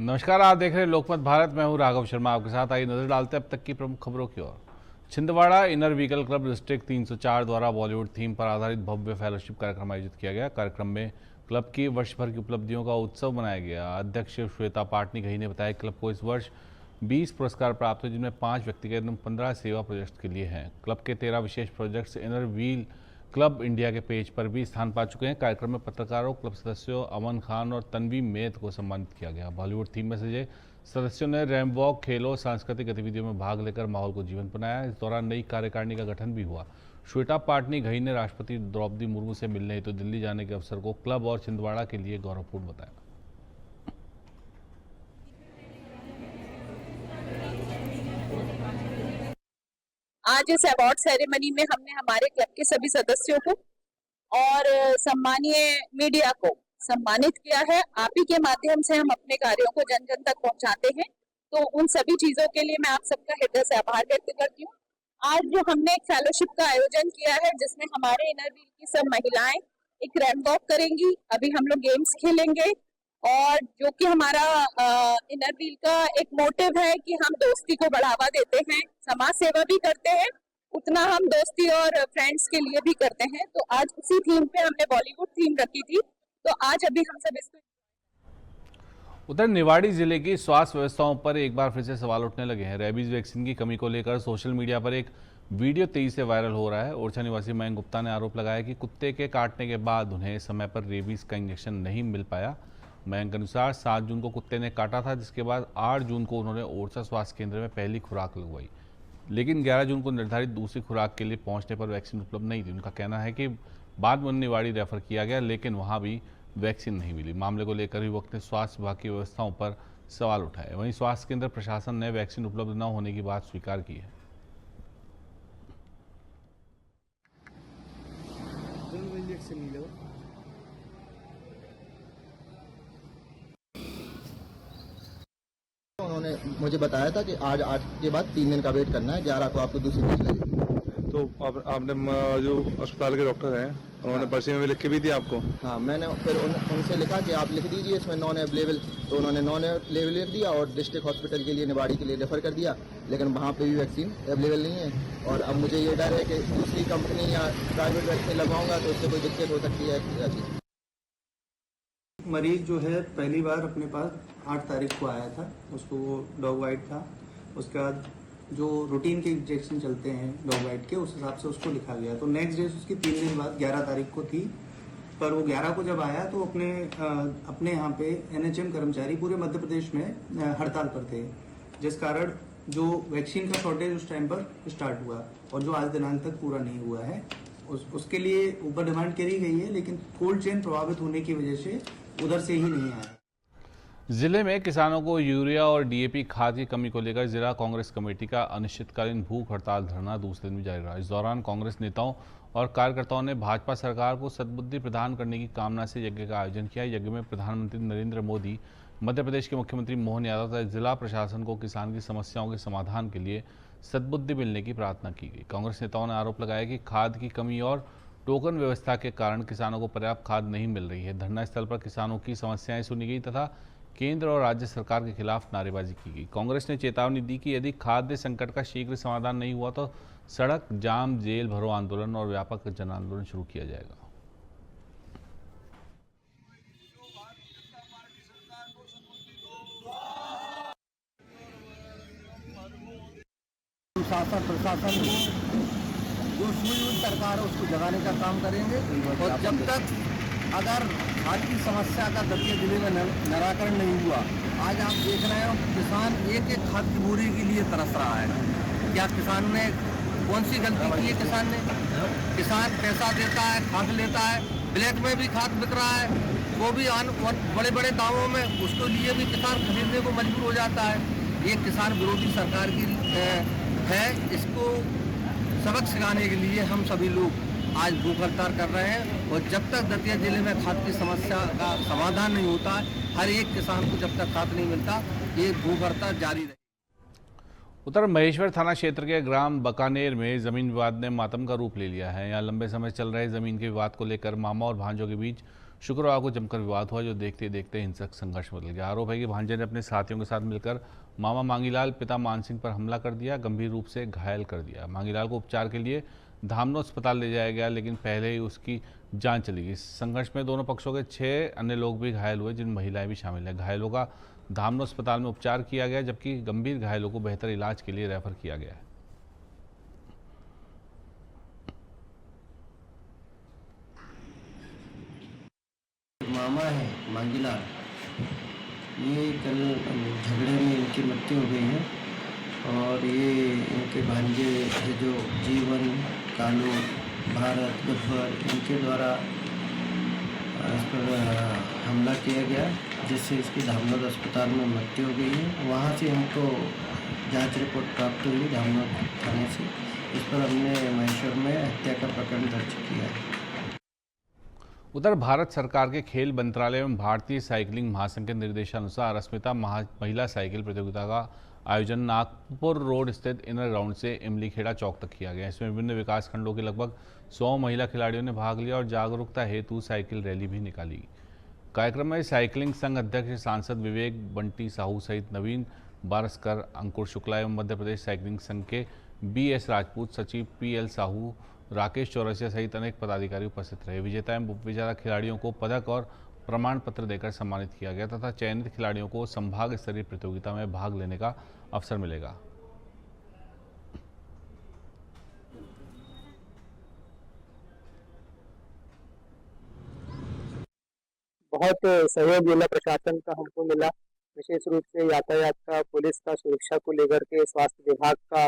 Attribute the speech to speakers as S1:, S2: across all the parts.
S1: नमस्कार, आप देख रहे हैं लोकमत भारत। मैं हूं राघव शर्मा, आपके साथ। आइए नजर डालते हैं अब तक की प्रमुख खबरों की ओर। Chhindwara inner wheel club district 304 द्वारा बॉलीवुड थीम पर आधारित भव्य फेलोशिप कार्यक्रम आयोजित किया गया। कार्यक्रम में क्लब की वर्ष भर की उपलब्धियों का उत्सव मनाया गया। अध्यक्ष श्वेता पाटनी घई ने बताया कि क्लब को इस वर्ष 20 पुरस्कार प्राप्त हुए, जिनमें 5 व्यक्तिगत एवं 15 सेवा प्रोजेक्ट्स के लिए हैं। क्लब के 13 विशेष projects inner wheel club India के पेज पर भी स्थान पा चुके हैं। कार्यक्रम में पत्रकारों, क्लब सदस्यों अमन खान और तन्वी मेद को सम्मानित किया गया। बॉलीवुड थीम में सजे सदस्यों ने रैंप वॉक, खेलों, सांस्कृतिक गतिविधियों में भाग लेकर माहौल को जीवंत बनाया। इस दौरान नई कार्यकारिणी का गठन भी हुआ। श्वेता पाटनी घई ने राष्ट्रपति द्रौपदी मुर्मू से मिलने हेतु दिल्ली जाने के अवसर को क्लब और छिंदवाड़ा के लिए गौरवपूर्ण बताया।
S2: आज इस अवार्ड सेरेमनी में हमने हमारे क्लब के सभी सदस्यों को और सम्मानीय मीडिया को सम्मानित किया है। आप ही के माध्यम से हम अपने कार्यों को जन जन तक पहुंचाते हैं, तो उन सभी चीजों के लिए मैं आप सबका हृदय से आभार व्यक्त करती हूँ। आज जो हमने एक फेलोशिप का आयोजन किया है, जिसमें हमारे इनर व्हील की सब महिलाएं एक रैंप वॉक करेंगी, अभी हम लोग गेम्स खेलेंगे, और जो कि हमारा इनर व्हील का एक मोटिव है कि हम दोस्ती को बढ़ावा देते हैं, समाज सेवा भी करते हैं, उतना हम दोस्ती और फ्रेंड्स के लिए भी करते हैं। तो आज उसी थीम पे हमने बॉलीवुड थीम रखी थी, तो आज अभी हम सब इसको।
S1: उधर निवाड़ी जिले की स्वास्थ्य व्यवस्थाओं पर एक बार फिर से सवाल उठने लगे हैं। रेबीज वैक्सीन की कमी को लेकर सोशल मीडिया पर एक वीडियो तेजी से वायरल हो रहा है। ओरछा निवासी मयंक गुप्ता ने आरोप लगाया कि कुत्ते के काटने के बाद उन्हें समय पर रेबीज का इंजेक्शन नहीं मिल पाया। मयंक के अनुसार 7 जून को कुत्ते ने काटा था, जिसके बाद 8 जून को उन्होंने ओरछा स्वास्थ्य केंद्र में पहली खुराक लगवाई, लेकिन 11 जून को निर्धारित दूसरी खुराक के लिए पहुंचने पर वैक्सीन उपलब्ध नहीं थी। उनका कहना है कि बाद में निवाड़ी रेफर किया गया, लेकिन वहां भी वैक्सीन नहीं मिली। मामले को लेकर युवक ने स्वास्थ्य विभाग की व्यवस्थाओं पर सवाल उठाए। वहीं स्वास्थ्य केंद्र प्रशासन ने वैक्सीन उपलब्ध न होने की बात स्वीकार की है।
S3: उन्होंने मुझे बताया था कि आज 8 के बाद 3 दिन का वेट करना है, 11 को आपको दूसरी डोज लगेगी।
S4: तो आपने जो अस्पताल के डॉक्टर हैं उन्होंने पर्ची में भी लिख के भी दिया आपको?
S3: हाँ, मैंने फिर उनसे लिखा कि आप लिख दीजिए इसमें नॉन अवेलेबल, तो उन्होंने नॉन अवेलेबल लिख दिया और डिस्ट्रिक्ट हॉस्पिटल के लिए निवाड़ी के लिए रेफर कर दिया, लेकिन वहाँ पे भी वैक्सीन अवेलेबल नहीं है। और अब मुझे ये डर है कि दूसरी कंपनी या प्राइवेट वैक्सीन लगवाऊंगा तो उससे कोई दिक्कत हो सकती है।
S5: मरीज जो है पहली बार अपने पास 8 तारीख को आया था, उसको वो डॉग वाइट था। उसके बाद जो रूटीन के इंजेक्शन चलते हैं डॉग वाइट के, उस हिसाब से उसको लिखा गया। तो नेक्स्ट डे उसकी 3 दिन बाद 11 तारीख को थी, पर वो 11 को जब आया तो अपने यहाँ पे NHM कर्मचारी पूरे मध्य प्रदेश में हड़ताल पर थे, जिस कारण जो वैक्सीन का शॉर्टेज उस टाइम पर स्टार्ट हुआ और जो आज दिनांक तक पूरा नहीं हुआ है। उसके लिए ऊपर डिमांड करी गई है, लेकिन कोल्ड चेन प्रभावित होने की वजह से उधर से ही नहीं आया।
S1: जिले में किसानों को यूरिया और DAP खाद की कमी को लेकर जिला कांग्रेस कमेटी का अनिश्चितकालीन भूख हड़ताल धरना दूसरे दिन भी जारी रहा। इस दौरान कांग्रेस नेताओं और कार्यकर्ताओं ने भाजपा सरकार को सद्बुद्धि प्रदान करने की कामना से यज्ञ का आयोजन किया। यज्ञ में प्रधानमंत्री नरेंद्र मोदी, मध्य प्रदेश के मुख्यमंत्री मोहन यादव तथा जिला प्रशासन को किसान की समस्याओं के समाधान के लिए सद्बुद्धि मिलने की प्रार्थना की गई। कांग्रेस नेताओं ने आरोप लगाया कि खाद की कमी और टोकन व्यवस्था के कारण किसानों को पर्याप्त खाद नहीं मिल रही है। धरना स्थल पर किसानों की समस्याएं सुनी गई तथा केंद्र और राज्य सरकार के खिलाफ नारेबाजी की गई। कांग्रेस ने चेतावनी दी कि यदि खाद्य संकट का शीघ्र समाधान नहीं हुआ तो सड़क जाम, जेल भरो आंदोलन और व्यापक जन आंदोलन शुरू किया जाएगा।
S6: शासन प्रशासन जो सुई सरकार है उसको जगाने का काम करेंगे, और जब तक अगर खाद की समस्या का दतिया जिले में निराकरण नहीं हुआ, आज आप देख रहे हो किसान एक एक खाद की बोरी के लिए तरस रहा है। क्या किसान ने कौन सी गलती की है? किसान पैसा देता है, खाद लेता है, ब्लैक में भी खाद बिक रहा है, वो भी बड़े बड़े दामों में, उसके लिए भी किसान खरीदने को मजबूर हो जाता है। ये किसान विरोधी सरकार की है, इसको सबक सिखाने के लिए हम सभी लोग आज भूख हड़ताल कर रहे हैं। और जब तक दतिया जिले में खाद की समस्या का समाधान नहीं होता, हर एक किसान को जब तक खाद नहीं मिलता, ये भूख हड़ताल जारी रहेगी।
S1: उत्तर महेश्वर थाना क्षेत्र के ग्राम बकानेर में जमीन विवाद ने मातम का रूप ले लिया है। यहाँ लंबे समय चल रहे जमीन के विवाद को लेकर मामा और भांजों के बीच शुक्रवार को जमकर विवाद हुआ, जो देखते ही देखते हिंसक संघर्ष में बदल गया। आरोप है कि भांजे ने अपने साथियों के साथ मिलकर मामा मांगीलाल पिता मान सिंह पर हमला कर दिया, गंभीर रूप से घायल कर दिया। मांगीलाल को उपचार के लिए धामनो अस्पताल ले जाया गया, लेकिन पहले ही उसकी जान चली गई। इस संघर्ष में दोनों पक्षों के 6 अन्य लोग भी घायल हुए, जिनमें महिलाएं भी शामिल हैं। घायलों का धामनो अस्पताल में उपचार किया गया, जबकि गंभीर घायलों को बेहतर इलाज के लिए रेफर किया गया है।
S6: मामा है मांगीलाल, ये कल झगड़े में इनकी मृत्यु हो गई है और ये इनके भांजे जो जीवन, कालू, भारत, गब्बर, इनके द्वारा इस पर हमला किया गया, जिससे इसकी धामनोद अस्पताल में मृत्यु हो गई है। वहाँ से हमको जांच रिपोर्ट प्राप्त हुई धामनोद थाने से। इस पर हमने महेश्वर में हत्या का प्रकरण दर्ज किया है।
S1: उधर भारत सरकार के खेल मंत्रालय एवं भारतीय साइकिलिंग महासंघ के निर्देशानुसार अस्मिता महिला साइकिल प्रतियोगिता का आयोजन नागपुर रोड स्थित इनर ग्राउंड से इमलीखेड़ा चौक तक किया गया। इसमें विभिन्न विकास खंडों के लगभग 100 महिला खिलाड़ियों ने भाग लिया और जागरूकता हेतु साइकिल रैली भी निकाली। कार्यक्रम में साइकिलिंग संघ अध्यक्ष सांसद विवेक बंटी साहू सहित नवीन बारस्कर, अंकुर शुक्ला एवं मध्य प्रदेश साइकिलिंग संघ के BS राजपूत, सचिव PL साहू, राकेश चौरसिया सहित अनेक पदाधिकारी उपस्थित रहे। विजेता एवं उपविजेता खिलाड़ियों को पदक और प्रमाण पत्र देकर सम्मानित किया गया तथा चयनित खिलाड़ियों को संभाग स्तरीय प्रतियोगिता में भाग लेने का अवसर मिलेगा।
S7: बहुत सहयोग जिला प्रशासन का हमको मिला, विशेष रूप से यातायात का, पुलिस का, सुरक्षा को लेकर के, स्वास्थ्य विभाग का,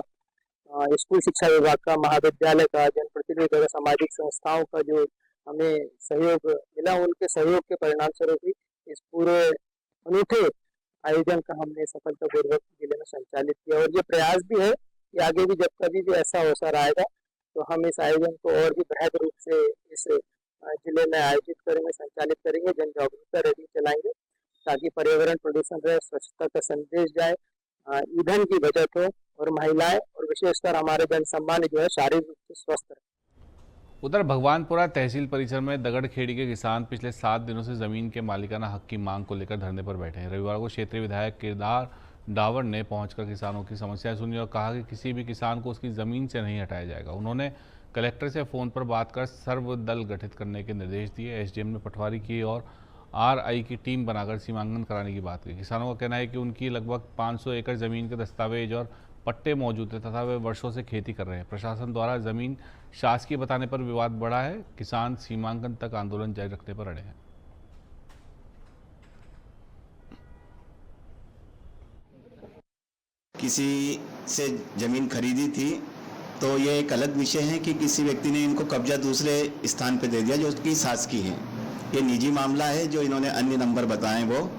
S7: स्कूल शिक्षा विभाग का, महाविद्यालय का, जनप्रतिनिधि और सामाजिक संस्थाओं का जो हमें सहयोग मिला, उनके सहयोग के परिणाम स्वरूप ही इस पूरे अनूठे आयोजन का हमने सफलतापूर्वक जिले में संचालित किया। और ये प्रयास भी है कि आगे भी जब कभी भी ऐसा अवसर आएगा तो हम इस आयोजन को और भी बेहतर रूप से इस जिले में आयोजित करेंगे, संचालित करेंगे, जन जागरूकता रैली चलाएंगे ताकि पर्यावरण प्रदूषण रहे, स्वच्छता का संदेश जाए, ईंधन की बचत हो और महिलाएं और विशेषकर हमारे जन सामान्य जो है शारीरिक रूप से स्वस्थ रहे।
S1: उधर भगवानपुरा तहसील परिसर में दगड़खेड़ी के किसान पिछले 7 दिनों से जमीन के मालिकाना हक की मांग को लेकर धरने पर बैठे हैं। रविवार को क्षेत्रीय विधायक केदार डावर ने पहुंचकर किसानों की समस्याएं सुनी और कहा कि किसी भी किसान को उसकी जमीन से नहीं हटाया जाएगा। उन्होंने कलेक्टर से फोन पर बात कर सर्वदल गठित करने के निर्देश दिए। SDM ने पटवारी की और RI की टीम बनाकर सीमांकन कराने की बात की। किसानों का कहना है कि उनकी लगभग 500 एकड़ जमीन के दस्तावेज और पट्टे मौजूद है तथा वे वर्षों से खेती कर रहे हैं। प्रशासन द्वारा जमीन शासकीय बताने पर विवाद बढ़ा है। किसान सीमांकन तक आंदोलन जारी रखने पर अड़े हैं।
S8: किसी से जमीन खरीदी थी तो ये एक अलग विषय है कि किसी व्यक्ति ने इनको कब्जा दूसरे स्थान पे दे दिया जो उसकी शासकीय है। ये निजी मामला है। जो इन्होंने अन्य नंबर बताए वो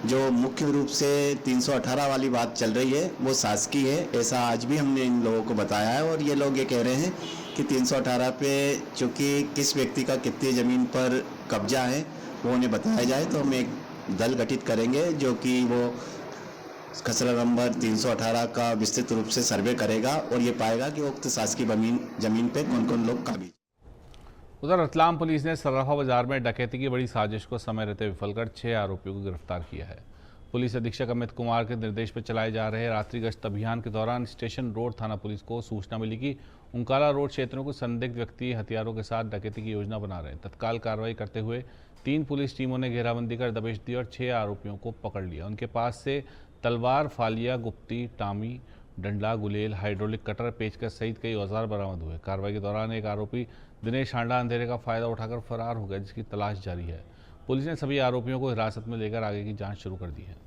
S8: जो मुख्य रूप से 318 वाली बात चल रही है वो शासकीय है, ऐसा आज भी हमने इन लोगों को बताया है। और ये लोग ये कह रहे हैं कि 318 पे चूँकि किस व्यक्ति का कितनी ज़मीन पर कब्जा है वो उन्हें बताया जाए, तो हम एक दल गठित करेंगे जो कि वो खसरा नंबर 318 का विस्तृत रूप से सर्वे करेगा और ये पाएगा कि उक्त शासकीय जमीन पे कौन कौन लोग काबिज।
S1: उधर रतलाम पुलिस ने सर्राफा बाजार में डकैती की बड़ी साजिश को समय रहते विफल कर 6 आरोपियों को गिरफ्तार किया है। पुलिस अधीक्षक अमित कुमार के निर्देश पर चलाए जा रहे रात्रि गश्त अभियान के दौरान स्टेशन रोड थाना पुलिस को सूचना मिली कि उंकाला रोड क्षेत्र में कुछ संदिग्ध व्यक्ति हथियारों के साथ डकैती की योजना बना रहे हैं। तत्काल कार्रवाई करते हुए 3 पुलिस टीमों ने घेराबंदी कर दबिश दी और 6 आरोपियों को पकड़ लिया। उनके पास से तलवार, फालिया, गुप्ती, टामी, डंडा, गुलेल, हाइड्रोलिक कटर, पेचकस सहित कई औजार बरामद हुए। कार्रवाई के दौरान एक आरोपी दिनेश हांडा अंधेरे का फायदा उठाकर फरार हो गया, जिसकी तलाश जारी है। पुलिस ने सभी आरोपियों को हिरासत में लेकर आगे की जांच शुरू कर दी है।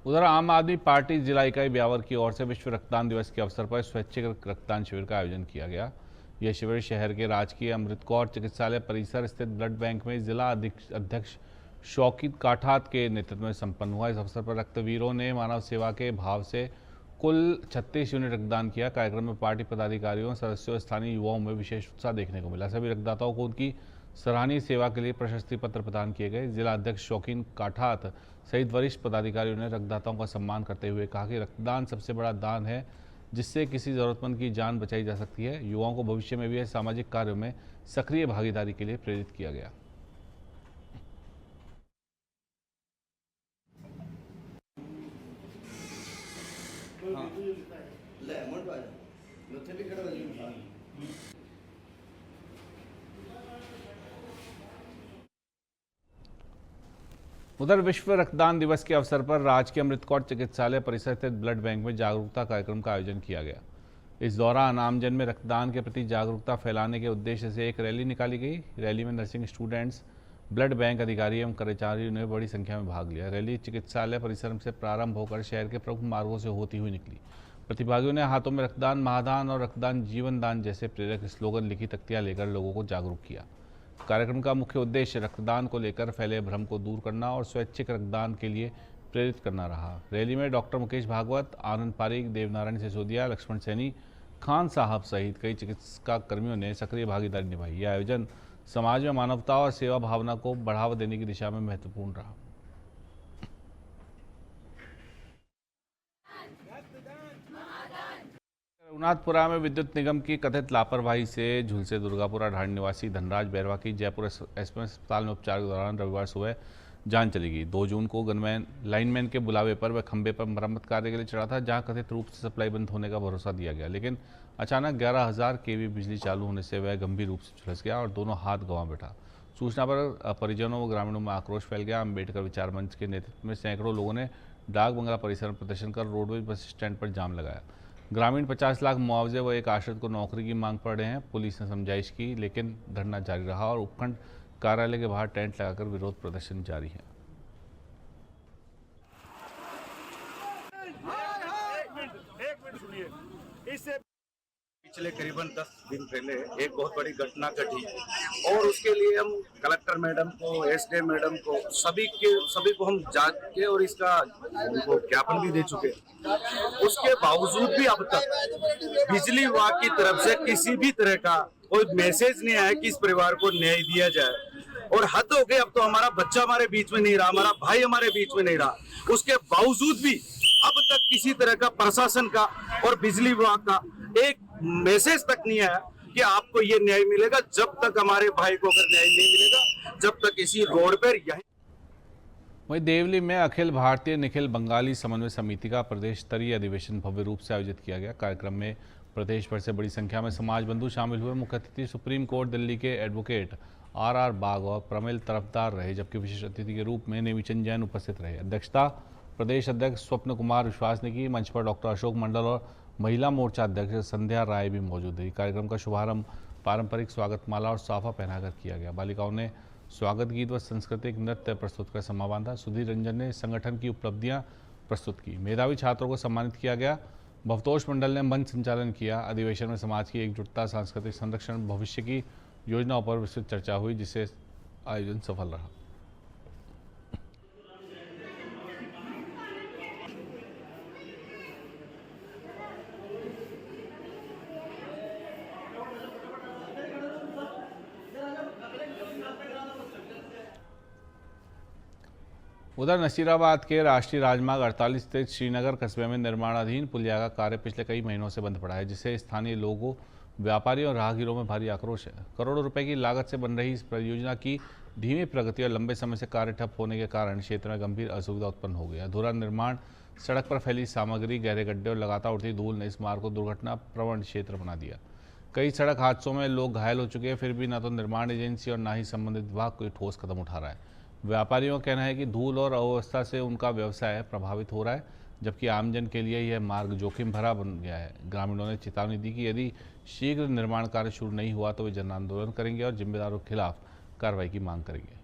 S1: उधर आम आदमी पार्टी जिला इकाई ब्यावर की ओर से विश्व रक्तदान दिवस के अवसर पर स्वैच्छिक रक्तदान शिविर का आयोजन किया गया। यह शिविर शहर के राजकीय अमृत कौर चिकित्सालय परिसर स्थित ब्लड बैंक में जिला अध्यक्ष शौकीत काठात के नेतृत्व में संपन्न हुआ। इस अवसर पर रक्तवीरों ने मानव सेवा के भाव से कुल 36 यूनिट रक्तदान किया। कार्यक्रम में पार्टी पदाधिकारियों, सदस्यों, स्थानीय युवाओं में विशेष उत्साह देखने को मिला। सभी रक्तदाताओं को उनकी सराहनीय सेवा के लिए प्रशस्ति पत्र प्रदान किए गए। जिला अध्यक्ष शौकीन काठात सहित वरिष्ठ पदाधिकारियों ने रक्तदाताओं का सम्मान करते हुए कहा कि रक्तदान सबसे बड़ा दान है जिससे किसी जरूरतमंद की जान बचाई जा सकती है। युवाओं को भविष्य में भी सामाजिक कार्यों में सक्रिय भागीदारी के लिए प्रेरित किया गया। उधर विश्व रक्तदान दिवस के अवसर पर राजकीय अमृत कौर चिकित्सालय परिसर स्थित ब्लड बैंक में जागरूकता कार्यक्रम का आयोजन किया गया। इस दौरान आमजन में रक्तदान के प्रति जागरूकता फैलाने के उद्देश्य से एक रैली निकाली गई। रैली में नर्सिंग स्टूडेंट्स, ब्लड बैंक अधिकारी एवं कर्मचारियों ने बड़ी संख्या में भाग लिया। रैली चिकित्सालय परिसर से प्रारंभ होकर शहर के प्रमुख मार्गों से होती हुई निकली। प्रतिभागियों ने हाथों में रक्तदान, महादान और रक्तदान जीवन दान जैसे प्रेरक स्लोगन लिखी तख्तियां लेकर लोगों को जागरूक किया। कार्यक्रम का मुख्य उद्देश्य रक्तदान को लेकर फैले भ्रम को दूर करना और स्वैच्छिक रक्तदान के लिए प्रेरित करना रहा। रैली में डॉक्टर मुकेश भागवत, आनंद पारीक, देवनारायण सिसोदिया, लक्ष्मण सैनी, खान साहब सहित कई चिकित्सा कर्मियों ने सक्रिय भागीदारी निभाई। यह आयोजन समाज में मानवता और सेवा भावना को बढ़ावा देने की दिशा में महत्वपूर्ण रहा। रघुनाथपुरा में विद्युत निगम की कथित लापरवाही से झुलसे दुर्गापुरा ढाण निवासी धनराज बैरवा की जयपुर एसएम अस्पताल में उपचार के दौरान रविवार सुबह जान चली गई। 2 जून को गनमैन लाइनमैन के बुलावे पर वह खंभे पर मरम्मत कार्य के लिए चढ़ा था, जहां कथित रूप से सप्लाई बंद होने का भरोसा दिया गया, लेकिन अचानक 11,000 kV बिजली चालू होने से वह गंभीर रूप से झुलस गया और दोनों हाथ गंवा बैठा। सूचना पर परिजनों व ग्रामीणों में आक्रोश फैल गया। अम्बेडकर विचार मंच के नेतृत्व में सैकड़ों लोगों ने डाक बंगला परिसर में प्रदर्शन कर रोडवेज बस स्टैंड पर जाम लगाया। ग्रामीण 50 लाख मुआवजे व एक आश्रित को नौकरी की मांग पर रहे हैं। पुलिस ने समझाइश की, लेकिन धरना जारी रहा और उपखंड कार्यालय के बाहर टेंट लगाकर विरोध प्रदर्शन जारी है।
S9: पिछले करीबन 10 दिन पहले एक बहुत बड़ी घटना घटी और उसके लिए हम कलेक्टर मैडम को, एसडीएम मैडम को, सभी को हम जांच के और इसका उनको ज्ञापन भी दे चुके। उसके बावजूद भी अब तक बिजली विभाग की तरफ से किसी भी तरह का कोई मैसेज नहीं आया कि इस परिवार को न्याय दिया जाए। और हद हो गई, अब तो हमारा बच्चा हमारे बीच में नहीं रहा, हमारा भाई हमारे बीच में नहीं रहा। उसके बावजूद भी अब तक किसी तरह का प्रशासन का और बिजली विभाग का एक मैसेज तक नहीं आया कि आपको ये न्याय मिलेगा। जब तक हमारे भाई को अगर न्याय नहीं मिलेगा, जब तक इसी रोड पर यही।
S1: वहीं देवली में अखिल भारतीय निखिल बंगाली समन्वय समिति का प्रदेश स्तरीय अधिवेशन भव्य रूप से आयोजित किया गया। कार्यक्रम में प्रदेश भर से बड़ी संख्या में समाज बंधु शामिल हुए। मुख्य अतिथि सुप्रीम कोर्ट दिल्ली के एडवोकेट RR बाग और प्रमिल तरफदार रहे, जबकि विशेष अतिथि के रूप में नेमीचंद जैन उपस्थित रहे। अध्यक्षता प्रदेश अध्यक्ष स्वप्न कुमार विश्वास ने की। मंच पर डॉक्टर अशोक मंडल और महिला मोर्चा अध्यक्ष संध्या राय भी मौजूद रही। कार्यक्रम का शुभारंभ पारंपरिक स्वागत माला और साफा पहनाकर किया गया। बालिकाओं ने स्वागत गीत व सांस्कृतिक नृत्य प्रस्तुत कर समा बांधा। सुधीर रंजन ने संगठन की उपलब्धियां प्रस्तुत की। मेधावी छात्रों को सम्मानित किया गया। भवतोष मंडल ने मंच संचालन किया। अधिवेशन में समाज की एकजुटता, सांस्कृतिक संरक्षण, भविष्य की योजनाओं पर विस्तृत चर्चा हुई, जिससे आयोजन सफल रहा। उधर नसीराबाद के राष्ट्रीय राजमार्ग 48 स्थित श्रीनगर कस्बे में निर्माणाधीन पुलिया का कार्य पिछले कई महीनों से बंद पड़ा है, जिससे स्थानीय लोगों, व्यापारियों और राहगीरों में भारी आक्रोश है। करोड़ों रुपए की लागत से बन रही इस परियोजना की धीमी प्रगति और लंबे समय से कार्य ठप होने के कारण क्षेत्र में गंभीर असुविधा उत्पन्न हो गया। अधूरा निर्माण, सड़क पर फैली सामग्री, गहरे गड्ढे और लगातार उड़ती धूल ने इस मार्ग को दुर्घटना प्रवण क्षेत्र बना दिया। कई सड़क हादसों में लोग घायल हो चुके हैं, फिर भी न तो निर्माण एजेंसी और न ही संबंधित विभाग कोई ठोस कदम उठा रहा है। व्यापारियों का कहना है कि धूल और अव्यवस्था से उनका व्यवसाय प्रभावित हो रहा है, जबकि आमजन के लिए यह मार्ग जोखिम भरा बन गया है। ग्रामीणों ने चेतावनी दी कि यदि शीघ्र निर्माण कार्य शुरू नहीं हुआ तो वे जन आंदोलन करेंगे और जिम्मेदारों के खिलाफ कार्रवाई की मांग करेंगे।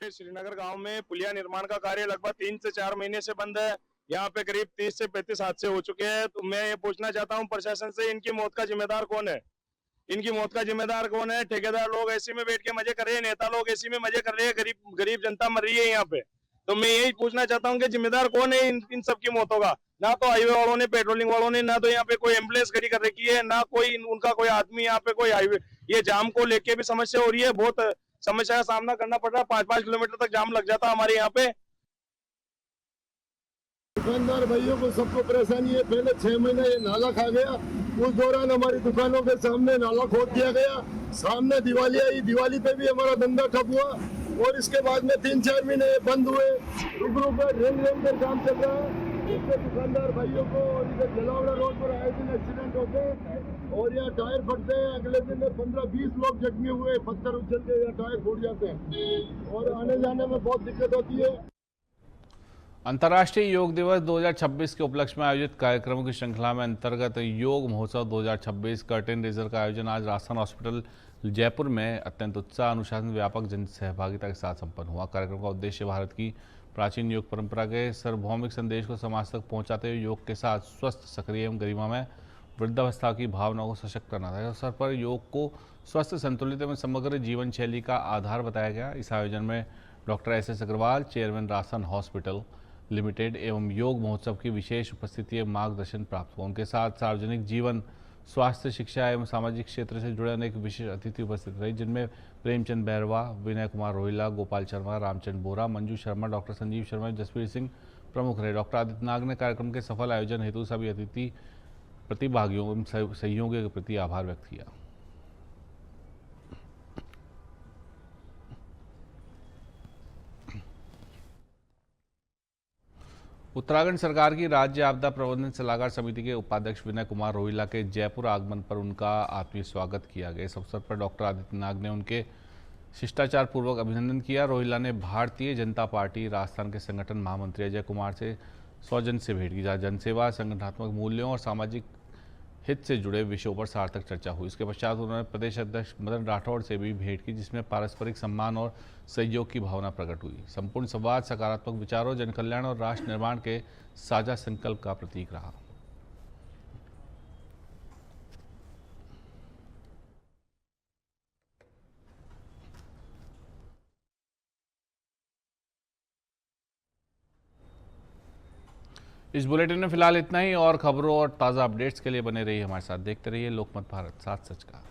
S10: श्रीनगर गांव में पुलिया निर्माण का कार्य लगभग 3 से 4 महीने से बंद है। यहाँ पे करीब 30 से 35 हादसे हो चुके हैं। तो मैं ये पूछना चाहता हूँ प्रशासन से, इनकी मौत का जिम्मेदार कौन है? इनकी मौत का जिम्मेदार कौन है? ठेकेदार लोग एसी में बैठ के मजे कर रहे हैं, नेता लोग एसी में मजे कर रहे हैं, गरीब जनता मर रही है यहाँ पे। तो मैं यही पूछना चाहता हूँ कि जिम्मेदार कौन है इन सब की मौतों का? ना तो हाईवे वालों ने, पेट्रोलिंग वालों ने, ना तो यहाँ पे कोई एम्बुलेंस खड़ी कर रखी है, ना कोई उनका कोई आदमी यहाँ पे कोई हाईवे। ये जाम को लेके भी समस्या हो रही है, बहुत समस्या का सामना करना पड़ रहा है। 5-5 किलोमीटर तक जाम लग जाता है हमारे यहाँ पे।
S11: दुकानदार भाइयों को सबको परेशानी है। पहले 6 महीने ये नाला खा गया, उस दौरान हमारी दुकानों के सामने नाला खोद दिया गया। सामने दिवाली आई, दिवाली पे भी हमारा धंधा ठप हुआ और इसके बाद में 3-4 महीने ये बंद हुए। रुक कर रेंग कर काम चल रहा है। इससे दुकानदार भाइयों को और इधर जलावड़ा रोड पर आए दिन एक्सीडेंट होते हैं और यहाँ टायर फटते हैं। अगले दिन 15-20 लोग जख्मी हुए, पत्थर उछल के यहाँ टायर फूट जाते हैं और आने जाने में बहुत दिक्कत होती है।
S1: अंतर्राष्ट्रीय योग दिवस 2026 के उपलक्ष्य में आयोजित कार्यक्रमों की श्रृंखला में अंतर्गत योग महोत्सव 2026 कर्टेन रेजर का आयोजन आज राजस्थान हॉस्पिटल जयपुर में अत्यंत उत्साह, अनुशासन, व्यापक जन सहभागिता के साथ संपन्न हुआ। कार्यक्रम का उद्देश्य भारत की प्राचीन योग परंपरा के सार्वभौमिक संदेश को समाज तक पहुंचाते हुए योग के साथ स्वस्थ, सक्रिय एवं गरिमामय वृद्धावस्था की भावना को सशक्त करना था। इस अवसर पर योग को स्वस्थ, संतुलित एवं समग्र जीवन शैली का आधार बताया गया। इस आयोजन में doctor SS Agrawal, chairman Rajasthan hospital limited एवं योग महोत्सव की विशेष उपस्थिति एवं मार्गदर्शन प्राप्त हुआ। उनके साथ सार्वजनिक जीवन, स्वास्थ्य, शिक्षा एवं सामाजिक क्षेत्र से जुड़े अनेक विशेष अतिथि उपस्थित रहे, जिनमें प्रेमचंद बैरवा, विनय कुमार रोहिला, गोपाल शर्मा, रामचंद्र बोरा, मंजू शर्मा, डॉक्टर संजीव शर्मा, जसवीर सिंह प्रमुख रहे। डॉक्टर आदित्य नाग ने कार्यक्रम के सफल आयोजन हेतु सभी अतिथि प्रतिभागियों एवं सहयोगियों के प्रति आभार व्यक्त किया। उत्तराखंड सरकार की राज्य आपदा प्रबंधन सलाहकार समिति के उपाध्यक्ष विनय कुमार रोहिला के जयपुर आगमन पर उनका आत्मीय स्वागत किया गया। इस अवसर पर डॉक्टर आदित्य नाग ने उनके शिष्टाचार पूर्वक अभिनंदन किया। रोहिला ने भारतीय जनता पार्टी राजस्थान के संगठन महामंत्री अजय कुमार से सौजन्य से भेंट की, जहाँ जनसेवा, संगठनात्मक मूल्यों और सामाजिक हित से जुड़े विषयों पर सार्थक चर्चा हुई। इसके पश्चात उन्होंने प्रदेश अध्यक्ष मदन राठौड़ से भी भेंट की, जिसमें पारस्परिक सम्मान और सहयोग की भावना प्रकट हुई। संपूर्ण संवाद सकारात्मक विचारों, जनकल्याण और राष्ट्र निर्माण के साझा संकल्प का प्रतीक रहा। इस बुलेटिन में फिलहाल इतना ही। और खबरों और ताज़ा अपडेट्स के लिए बने रहिए हमारे साथ। देखते रहिए लोकमत भारत, साथ सच का।